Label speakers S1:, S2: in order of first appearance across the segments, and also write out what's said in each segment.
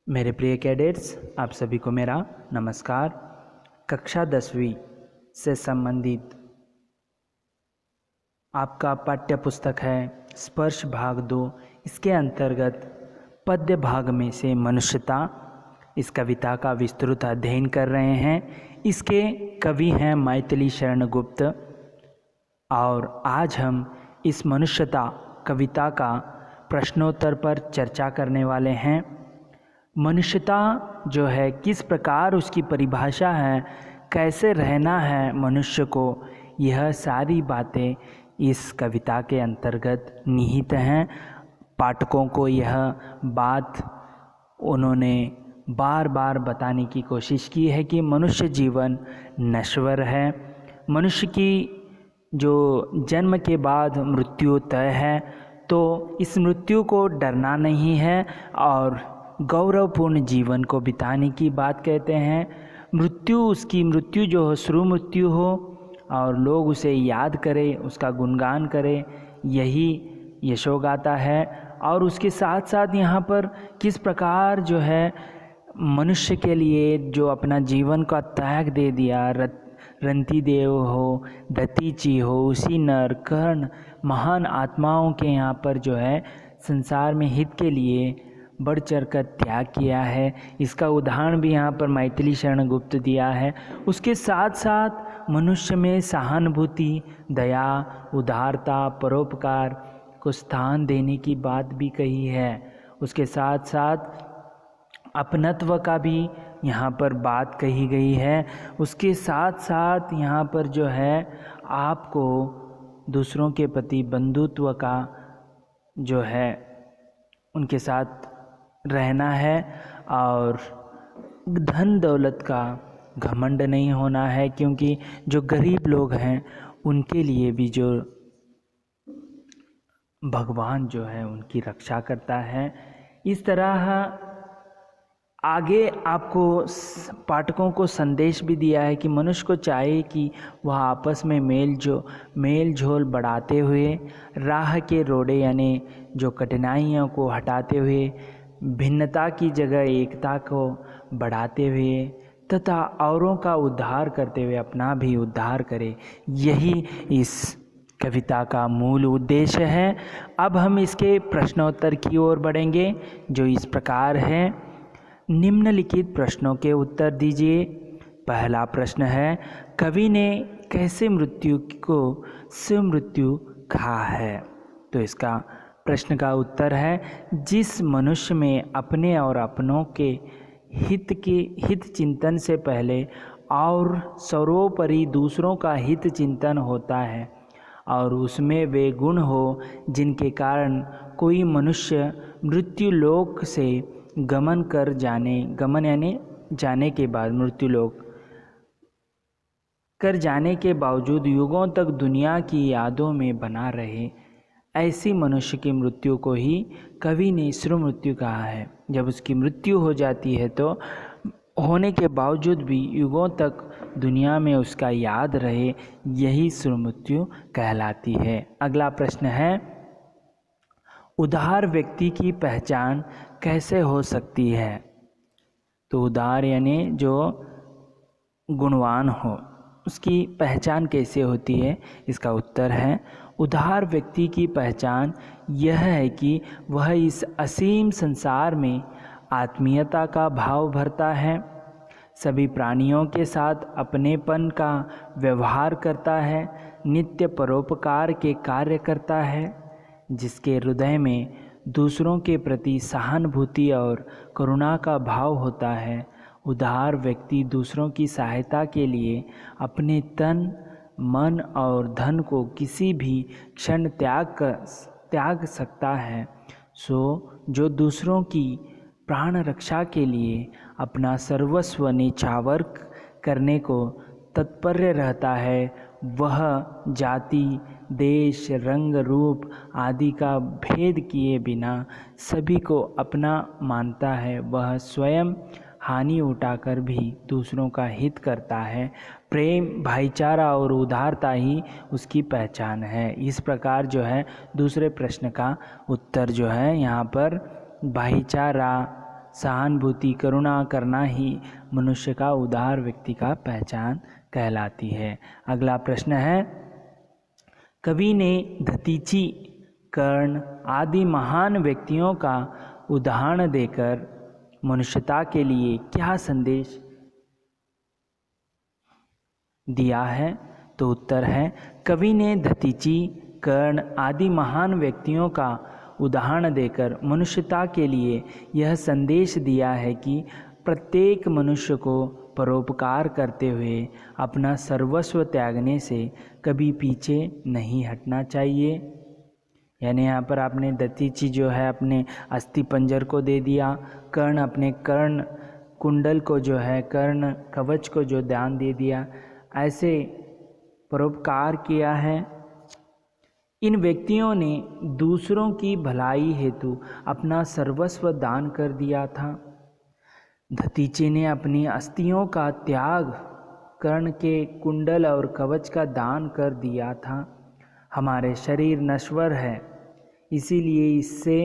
S1: मेरे प्रिय कैडेट्स, आप सभी को मेरा नमस्कार। कक्षा 10वीं से संबंधित आपका पाठ्य पुस्तक है स्पर्श भाग 2। इसके अंतर्गत पद्य भाग में से मनुष्यता इस कविता का विस्तृत अध्ययन कर रहे हैं। इसके कवि हैं मैथिली शरण गुप्त और आज हम इस मनुष्यता कविता का प्रश्नोत्तर पर चर्चा करने वाले हैं। मनुष्यता जो है किस प्रकार उसकी परिभाषा है, कैसे रहना है मनुष्य को, यह सारी बातें इस कविता के अंतर्गत निहित हैं। पाठकों को यह बात उन्होंने बार बार बताने की कोशिश की है कि मनुष्य जीवन नश्वर है। मनुष्य की जो जन्म के बाद मृत्यु तय है, तो इस मृत्यु को डरना नहीं है और गौरवपूर्ण जीवन को बिताने की बात कहते हैं। उसकी मृत्यु जो हो श्रू मृत्यु हो और लोग उसे याद करें, उसका गुणगान करें, यही यशोगाथा है। और उसके साथ साथ यहाँ पर किस प्रकार जो है मनुष्य के लिए जो अपना जीवन का त्याग दे दिया, रंती देव हो, दतीची हो, उसी नर कर्ण महान आत्माओं के यहाँ पर जो है संसार में हित के लिए बढ़ चढ़ कर त्याग किया है। इसका उदाहरण भी यहाँ पर मैथिली शरण गुप्त दिया है। उसके साथ साथ मनुष्य में सहानुभूति, दया, उदारता, परोपकार को स्थान देने की बात भी कही है। उसके साथ साथ अपनत्व का भी यहाँ पर बात कही गई है। उसके साथ साथ यहाँ पर जो है आपको दूसरों के प्रति बंधुत्व का जो है उनके साथ रहना है और धन दौलत का घमंड नहीं होना है, क्योंकि जो गरीब लोग हैं उनके लिए भी जो भगवान जो है उनकी रक्षा करता है। इस तरह आगे आपको पाठकों को संदेश भी दिया है कि मनुष्य को चाहिए कि वह आपस में मेल झोल बढ़ाते हुए, राह के रोड़े यानी जो कठिनाइयों को हटाते हुए, भिन्नता की जगह एकता को बढ़ाते हुए तथा औरों का उद्धार करते हुए अपना भी उद्धार करे। यही इस कविता का मूल उद्देश्य है। अब हम इसके प्रश्नोत्तर की ओर बढ़ेंगे, जो इस प्रकार है। निम्नलिखित प्रश्नों के उत्तर दीजिए। पहला प्रश्न है, कवि ने कैसे मृत्यु को स्वमृत्यु कहा है? तो इसका प्रश्न का उत्तर है, जिस मनुष्य में अपने और अपनों के हित चिंतन से पहले और सर्वोपरि दूसरों का हित चिंतन होता है और उसमें वे गुण हो जिनके कारण कोई मनुष्य मृत्यु लोक से गमन यानी जाने के बाद मृत्युलोक कर जाने के बावजूद युगों तक दुनिया की यादों में बना रहे, ऐसी मनुष्य की मृत्यु को ही कवि ने श्रू मृत्यु कहा है। जब उसकी मृत्यु हो जाती है तो होने के बावजूद भी युगों तक दुनिया में उसका याद रहे, यही श्रू मृत्यु कहलाती है। अगला प्रश्न है, उदार व्यक्ति की पहचान कैसे हो सकती है? तो उदार यानी जो गुणवान हो, उसकी पहचान कैसे होती है? इसका उत्तर है, उदार व्यक्ति की पहचान यह है कि वह इस असीम संसार में आत्मीयता का भाव भरता है, सभी प्राणियों के साथ अपनेपन का व्यवहार करता है, नित्य परोपकार के कार्य करता है, जिसके हृदय में दूसरों के प्रति सहानुभूति और करुणा का भाव होता है। उदार व्यक्ति दूसरों की सहायता के लिए अपने तन, मन और धन को किसी भी क्षण त्याग सकता है। जो दूसरों की प्राण रक्षा के लिए अपना सर्वस्व न्यौछावर करने को तत्पर रहता है, वह जाति, देश, रंग, रूप आदि का भेद किए बिना सभी को अपना मानता है। वह स्वयं हानि उठाकर भी दूसरों का हित करता है। प्रेम, भाईचारा और उदारता ही उसकी पहचान है। इस प्रकार जो है दूसरे प्रश्न का उत्तर जो है यहाँ पर भाईचारा, सहानुभूति, करुणा करना ही मनुष्य का उदार व्यक्ति का पहचान कहलाती है। अगला प्रश्न है, कवि ने दधीचि, कर्ण आदि महान व्यक्तियों का उदाहरण देकर मनुष्यता के लिए क्या संदेश दिया है? तो उत्तर है, कवि ने दधीचि, कर्ण आदि महान व्यक्तियों का उदाहरण देकर मनुष्यता के लिए यह संदेश दिया है कि प्रत्येक मनुष्य को परोपकार करते हुए अपना सर्वस्व त्यागने से कभी पीछे नहीं हटना चाहिए। यानी यहाँ पर आपने दधीचि जो है अपने अस्थि पंजर को दे दिया, कर्ण अपने कर्ण कुंडल को जो है, कर्ण कवच को जो दान दे दिया, ऐसे परोपकार किया है। इन व्यक्तियों ने दूसरों की भलाई हेतु अपना सर्वस्व दान कर दिया था। दधीचि ने अपनी अस्थियों का त्याग कर्ण के कुंडल और कवच का दान कर दिया था। हमारे शरीर नश्वर है, इसीलिए इससे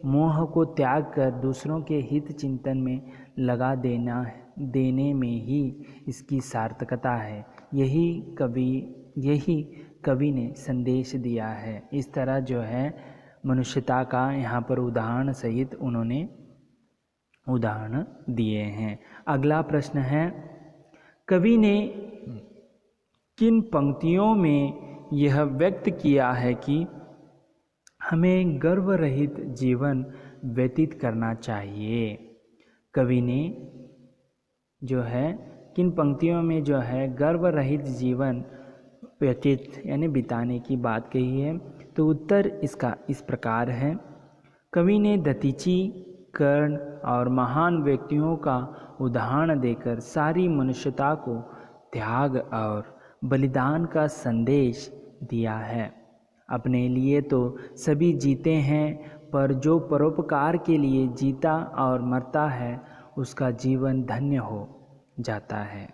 S1: मोह को त्याग कर दूसरों के हित चिंतन में लगा देने में ही इसकी सार्थकता है। यही कवि ने संदेश दिया है। इस तरह जो है मनुष्यता का यहाँ पर उदाहरण सहित उन्होंने उदाहरण दिए हैं। अगला प्रश्न है, कवि ने किन पंक्तियों में यह व्यक्त किया है कि हमें गर्व रहित जीवन व्यतीत करना चाहिए? कवि ने जो है किन पंक्तियों में जो है गर्व रहित जीवन व्यतीत यानी बिताने की बात कही है? तो उत्तर इसका इस प्रकार है, कवि ने दधीचि, कर्ण और महान व्यक्तियों का उदाहरण देकर सारी मनुष्यता को त्याग और बलिदान का संदेश दिया है। अपने लिए तो सभी जीते हैं, पर जो परोपकार के लिए जीता और मरता है उसका जीवन धन्य हो जाता है।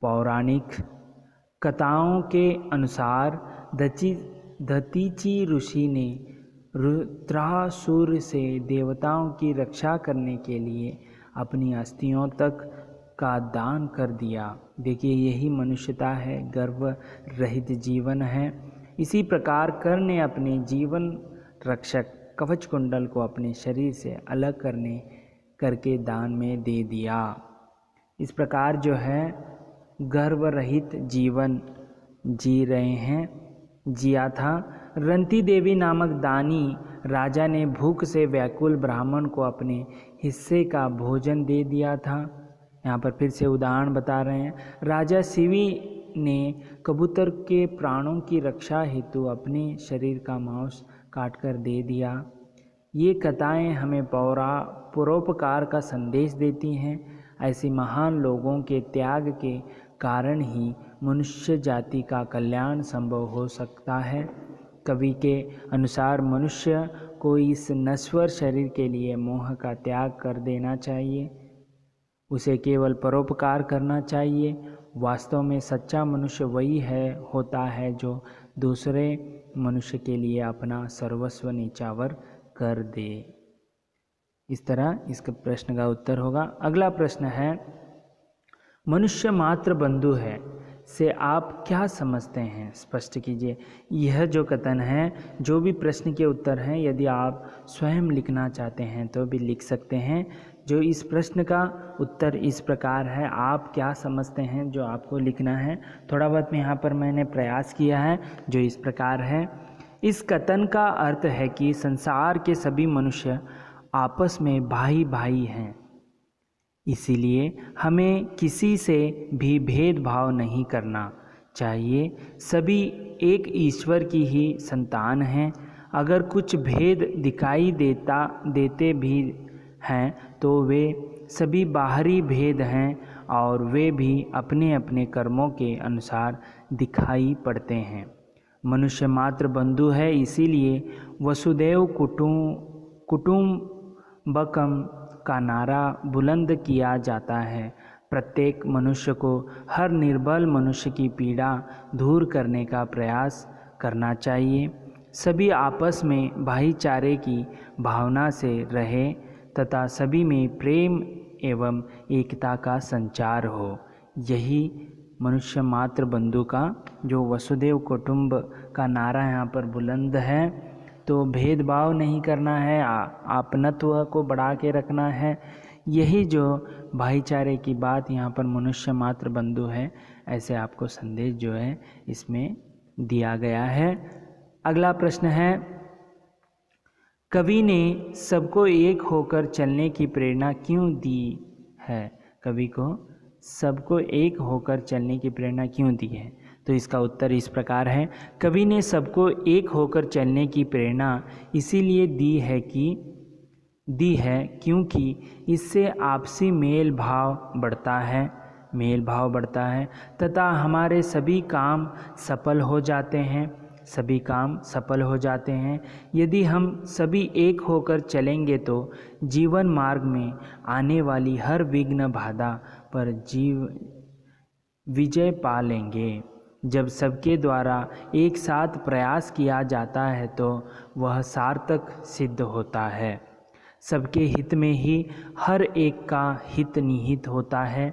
S1: पौराणिक कथाओं के अनुसार दधीचि ऋषि ने रुद्रासुर से देवताओं की रक्षा करने के लिए अपनी अस्थियों तक का दान कर दिया। देखिए, यही मनुष्यता है, गर्व रहित जीवन है। इसी प्रकार कर्ण ने अपने जीवन रक्षक कवच कुंडल को अपने शरीर से अलग करके दान में दे दिया। इस प्रकार जो है गर्व रहित जीवन जी रहे हैं, जिया था। रंती देवी नामक दानी राजा ने भूख से व्याकुल ब्राह्मण को अपने हिस्से का भोजन दे दिया था। यहाँ पर फिर से उदाहरण बता रहे हैं। राजा शिवी ने कबूतर के प्राणों की रक्षा हेतु अपने शरीर का मांस काटकर दे दिया। ये कथाएं हमें परोपकार का संदेश देती हैं। ऐसे महान लोगों के त्याग के कारण ही मनुष्य जाति का कल्याण संभव हो सकता है। कवि के अनुसार मनुष्य को इस नश्वर शरीर के लिए मोह का त्याग कर देना चाहिए, उसे केवल परोपकार करना चाहिए। वास्तव में सच्चा मनुष्य वही होता है जो दूसरे मनुष्य के लिए अपना सर्वस्व न्यौछावर कर दे। इस तरह इसके प्रश्न का उत्तर होगा। अगला प्रश्न है, मनुष्य मात्र बंधु है से आप क्या समझते हैं? स्पष्ट कीजिए। यह जो कथन है, जो भी प्रश्न के उत्तर हैं, यदि आप स्वयं लिखना चाहते हैं तो भी लिख सकते हैं। जो इस प्रश्न का उत्तर इस प्रकार है, आप क्या समझते हैं, जो आपको लिखना है। थोड़ा बहुत यहाँ पर मैंने प्रयास किया है, जो इस प्रकार है। इस कथन का अर्थ है कि संसार के सभी मनुष्य आपस में भाई भाई हैं, इसीलिए हमें किसी से भी भेदभाव नहीं करना चाहिए। सभी एक ईश्वर की ही संतान हैं। अगर कुछ भेद दिखाई देते भी हैं तो वे सभी बाहरी भेद हैं और वे भी अपने अपने कर्मों के अनुसार दिखाई पड़ते हैं। मनुष्य मात्र बंधु है, इसीलिए वसुदैव कुटुंबकम का नारा बुलंद किया जाता है। प्रत्येक मनुष्य को हर निर्बल मनुष्य की पीड़ा दूर करने का प्रयास करना चाहिए। सभी आपस में भाईचारे की भावना से रहे। तथा सभी में प्रेम एवं एकता का संचार हो। यही मनुष्य मात्र बंधु का जो वसुदेव कुटुंब का नारा यहाँ पर बुलंद है। तो भेदभाव नहीं करना है, आपनत्व को बढ़ा के रखना है। यही जो भाईचारे की बात यहाँ पर मनुष्य मात्र बंधु है, ऐसे आपको संदेश जो है इसमें दिया गया है। अगला प्रश्न है, कवि ने सबको एक होकर चलने की प्रेरणा क्यों दी है? कवि को सबको एक होकर चलने की प्रेरणा क्यों दी है? तो इसका उत्तर इस प्रकार है, कवि ने सबको एक होकर चलने की प्रेरणा इसीलिए दी है क्योंकि इससे आपसी मेल भाव बढ़ता है तथा हमारे सभी काम सफल हो जाते हैं। यदि हम सभी एक होकर चलेंगे तो जीवन मार्ग में आने वाली हर विघ्न बाधा पर विजय पा लेंगे। जब सबके द्वारा एक साथ प्रयास किया जाता है तो वह सार्थक सिद्ध होता है। सबके हित में ही हर एक का हित निहित होता है।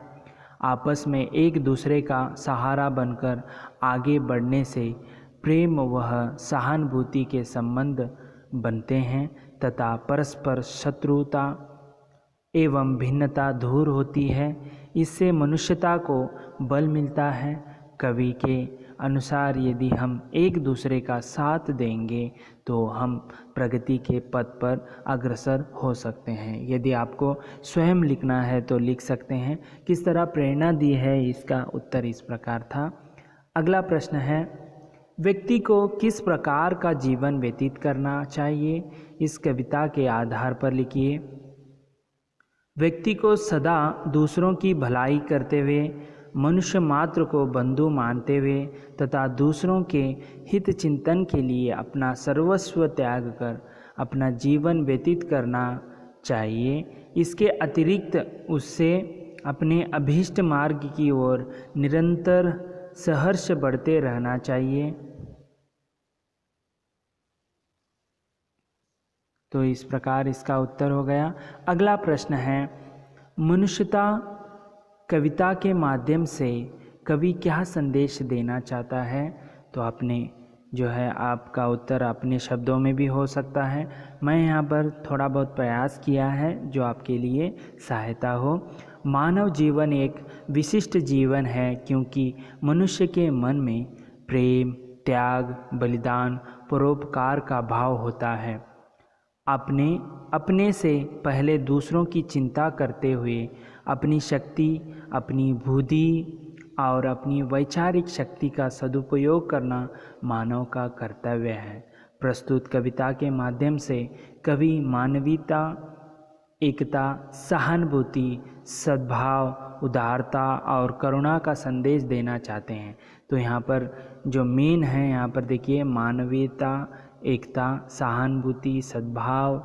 S1: आपस में एक दूसरे का सहारा बनकर आगे बढ़ने से प्रेम वह सहानुभूति के संबंध बनते हैं तथा परस्पर शत्रुता एवं भिन्नता दूर होती है। इससे मनुष्यता को बल मिलता है। कवि के अनुसार यदि हम एक दूसरे का साथ देंगे तो हम प्रगति के पथ पर अग्रसर हो सकते हैं। यदि आपको स्वयं लिखना है तो लिख सकते हैं। किस तरह प्रेरणा दी है, इसका उत्तर इस प्रकार था। अगला प्रश्न है, व्यक्ति को किस प्रकार का जीवन व्यतीत करना चाहिए? इस कविता के आधार पर लिखिए। व्यक्ति को सदा दूसरों की भलाई करते हुए, मनुष्य मात्र को बंधु मानते हुए तथा दूसरों के हित चिंतन के लिए अपना सर्वस्व त्याग कर अपना जीवन व्यतीत करना चाहिए। इसके अतिरिक्त उससे अपने अभीष्ट मार्ग की ओर निरंतर सहर्ष बढ़ते रहना चाहिए। तो इस प्रकार इसका उत्तर हो गया। अगला प्रश्न है, मनुष्यता कविता के माध्यम से कवि क्या संदेश देना चाहता है? तो आपने जो है आपका उत्तर अपने शब्दों में भी हो सकता है। मैं यहाँ पर थोड़ा बहुत प्रयास किया है जो आपके लिए सहायता हो। मानव जीवन एक विशिष्ट जीवन है क्योंकि मनुष्य के मन में प्रेम, त्याग, बलिदान, परोपकार का भाव होता है। अपने से पहले दूसरों की चिंता करते हुए अपनी शक्ति, अपनी बुद्धि और अपनी वैचारिक शक्ति का सदुपयोग करना मानव का कर्तव्य है। प्रस्तुत कविता के माध्यम से कवि मानवीयता, एकता, सहानुभूति, सद्भाव, उदारता और करुणा का संदेश देना चाहते हैं। तो यहाँ पर जो मेन है, यहाँ पर देखिए, मानवीयता, एकता, सहानुभूति, सद्भाव,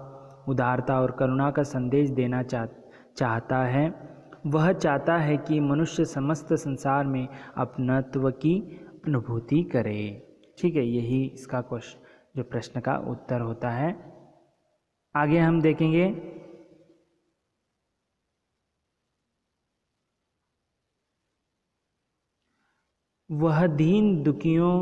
S1: उदारता और करुणा का संदेश देना चाहता है। वह चाहता है कि मनुष्य समस्त संसार में अपनत्व की अनुभूति करे। ठीक है, यही इसका जो प्रश्न का उत्तर होता है। आगे हम देखेंगे, वह दीन दुखियों,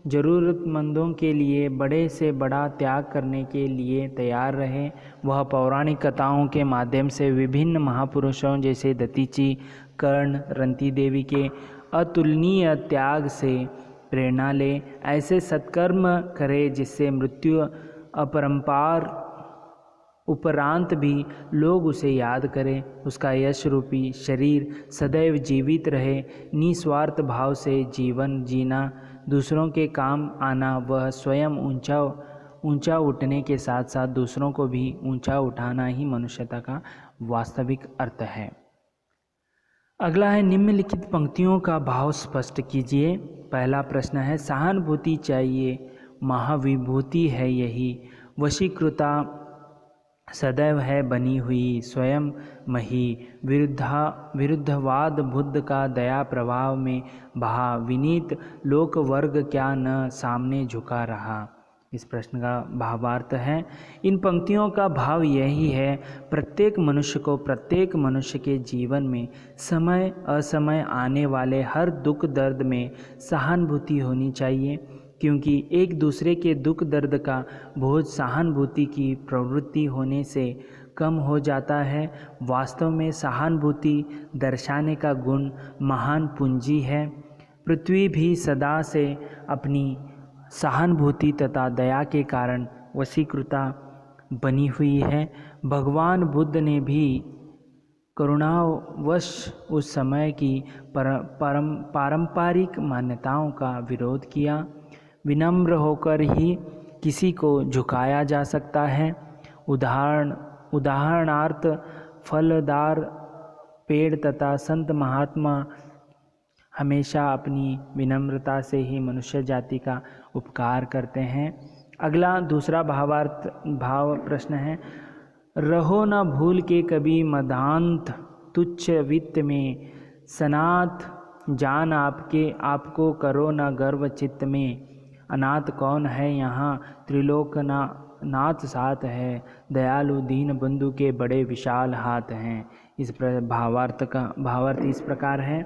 S1: ज़रूरतमंदों के लिए बड़े से बड़ा त्याग करने के लिए तैयार रहे। वह पौराणिक कथाओं के माध्यम से विभिन्न महापुरुषों जैसे दधीचि, कर्ण, रंती देवी के अतुलनीय त्याग से प्रेरणा ले। ऐसे सत्कर्म करे जिससे मृत्यु अपरंपार उपरांत भी लोग उसे याद करें। उसका यश रूपी शरीर सदैव जीवित रहे। निस्वार्थ भाव से जीवन जीना, दूसरों के काम आना, वह स्वयं ऊंचा उठने के साथ साथ दूसरों को भी ऊंचा उठाना ही मनुष्यता का वास्तविक अर्थ है। अगला है, निम्नलिखित पंक्तियों का भाव स्पष्ट कीजिए। पहला प्रश्न है, सहानुभूति चाहिए, महाविभूति है यही, वशीकृता सदैव है बनी हुई, स्वयं मही, विरुद्धवाद बुद्ध का दया प्रभाव में बहा, विनीत लोक वर्ग क्या न सामने झुका रहा। इस प्रश्न का भावार्थ है, इन पंक्तियों का भाव यही है, प्रत्येक मनुष्य को प्रत्येक मनुष्य के जीवन में समय असमय आने वाले हर दुख दर्द में सहानुभूति होनी चाहिए, क्योंकि एक दूसरे के दुख दर्द का बोझ सहानुभूति की प्रवृत्ति होने से कम हो जाता है। वास्तव में सहानुभूति दर्शाने का गुण महान पूंजी है। पृथ्वी भी सदा से अपनी सहानुभूति तथा दया के कारण वशीकृता बनी हुई है। भगवान बुद्ध ने भी करुणावश उस समय की पारंपरिक मान्यताओं का विरोध किया। विनम्र होकर ही किसी को झुकाया जा सकता है। उदाहरणार्थ फलदार पेड़ तथा संत महात्मा हमेशा अपनी विनम्रता से ही मनुष्य जाति का उपकार करते हैं। अगला दूसरा भाव प्रश्न है, रहो न भूल के कभी मदांत तुच्छ वित्त में, सनाथ जान आपको करो न गर्व चित्त में, अनाथ कौन है यहाँ त्रिलोकनाथ साथ है, दयालु दीन बंधु के बड़े विशाल हाथ हैं। इस भावार्थ इस प्रकार है,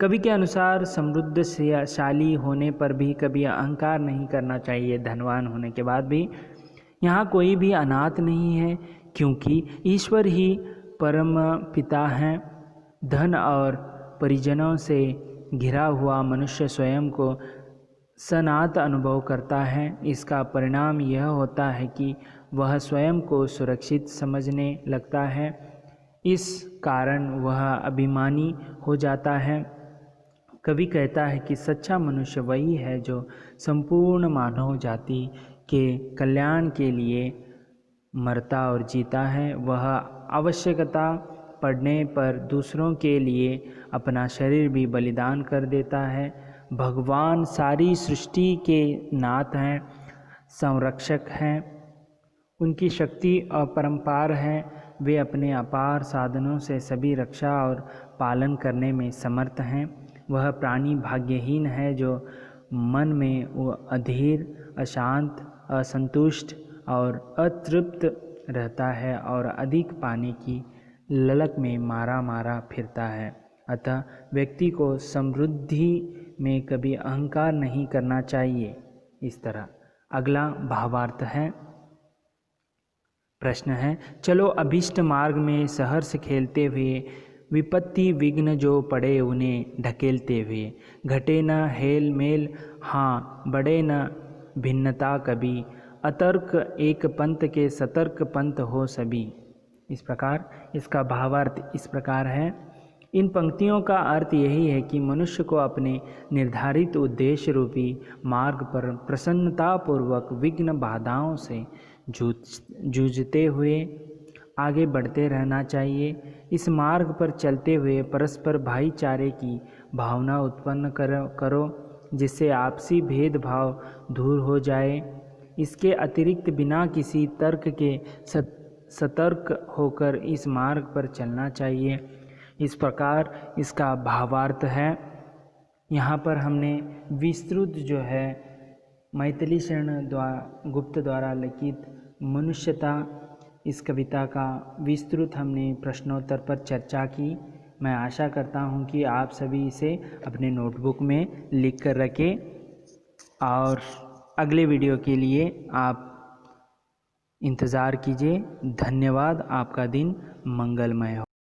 S1: कवि के अनुसार समृद्धशाली होने पर भी कभी अहंकार नहीं करना चाहिए। धनवान होने के बाद भी यहाँ कोई भी अनाथ नहीं है, क्योंकि ईश्वर ही परम पिता हैं। धन और परिजनों से घिरा हुआ मनुष्य स्वयं को सनाथ अनुभव करता है। इसका परिणाम यह होता है कि वह स्वयं को सुरक्षित समझने लगता है। इस कारण वह अभिमानी हो जाता है। कवि कहता है कि सच्चा मनुष्य वही है जो संपूर्ण मानव जाति के कल्याण के लिए मरता और जीता है। वह आवश्यकता पड़ने पर दूसरों के लिए अपना शरीर भी बलिदान कर देता है। भगवान सारी सृष्टि के नाथ हैं, संरक्षक हैं। उनकी शक्ति अपरंपार है। वे अपने अपार साधनों से सभी रक्षा और पालन करने में समर्थ हैं। वह प्राणी भाग्यहीन है जो मन में वो अधीर, अशांत, असंतुष्ट और अतृप्त रहता है और अधिक पाने की ललक में मारा फिरता है। अतः व्यक्ति को समृद्धि में कभी अहंकार नहीं करना चाहिए। इस तरह अगला भावार्थ है, प्रश्न है, चलो अभीष्ट मार्ग में सहर्ष खेलते हुए, विपत्ति विघ्न जो पड़े उन्हें ढकेलते हुए, घटे न हेल मेल हाँ बढ़े न भिन्नता कभी, अतर्क एक पंथ के सतर्क पंथ हो सभी। इस प्रकार इसका भावार्थ इस प्रकार है, इन पंक्तियों का अर्थ यही है कि मनुष्य को अपने निर्धारित उद्देश्य रूपी मार्ग पर प्रसन्नतापूर्वक विघ्न बाधाओं से जूझते हुए आगे बढ़ते रहना चाहिए। इस मार्ग पर चलते हुए परस्पर भाईचारे की भावना उत्पन्न करो जिससे आपसी भेदभाव दूर हो जाए। इसके अतिरिक्त बिना किसी तर्क के सतर्क होकर इस मार्ग पर चलना चाहिए। इस प्रकार इसका भावार्थ है। यहाँ पर हमने विस्तृत जो है मैथिली शरण गुप्त द्वारा लिखित मनुष्यता इस कविता का विस्तृत हमने प्रश्नोत्तर पर चर्चा की। मैं आशा करता हूँ कि आप सभी इसे अपने नोटबुक में लिख कर रखें और अगले वीडियो के लिए आप इंतज़ार कीजिए। धन्यवाद। आपका दिन मंगलमय हो।